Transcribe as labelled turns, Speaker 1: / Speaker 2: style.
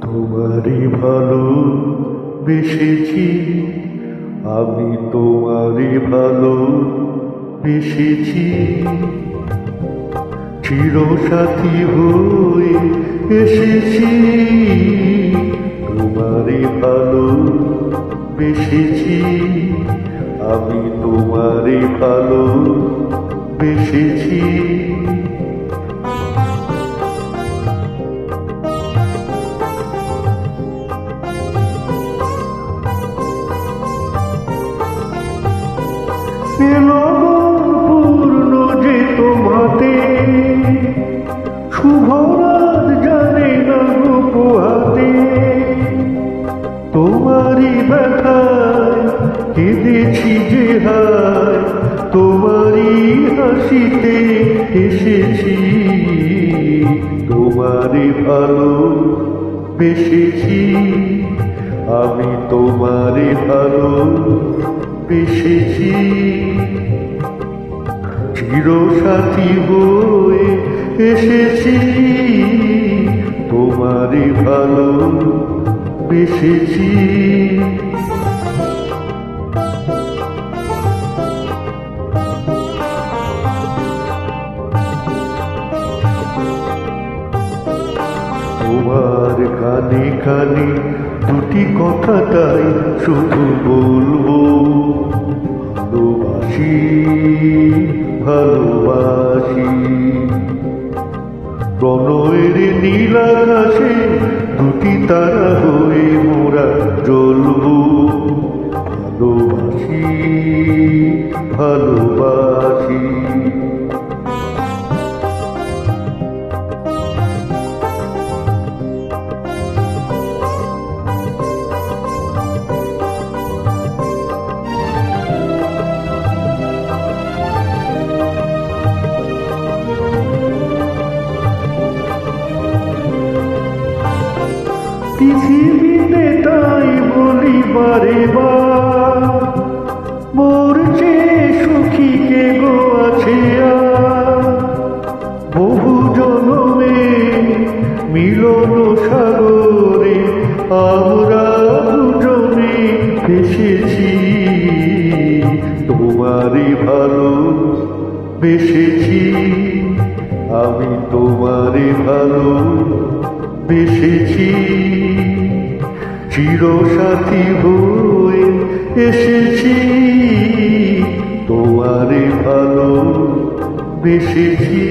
Speaker 1: তোমারই ভালো বেসেছি আমি, তোমারই ভালো বেসেছি। চিরসাথী হয়ে এসেছি, তোমারই ভালো বেসেছি আমি, তোমারই ভালো বেসেছি। পূর্ণ যে তোমাতে শুভরাত জানে না গোপহাতে, তোমারই ব্যথায় কেঁদেছি যে হায়, তোমারই হাসিতে এসেছি। তোমারই ভালো বেসেছি আমি, তোমারই ভালো বেসেছি। চিরসাথী হয়ে এসেছি, তোমারই ভালো বেসেছি। তোমার কানে কানে দুটি কথা তাই শুধু বলবো, ভালোবাসি ভালোবাসি। প্রণয়ের নীল আকাশে দুটি তারা হয়ে মোরা জ্বলবো, ভালোবাসি ভালোবাসি। পৃথিবীতে তাই বলি বারে বার, মোর চেয়ে সুখী কে গো আছে আর। বহু জনমে মিলন সাগরে আমরা দুজনে ভেসেছি, তোমারই ভালো বেসেছি আমি, তোমারই ভালো বেসেছি। চিরসাথী হয়ে এসেছি, তোমারই ভালো বেসেছি।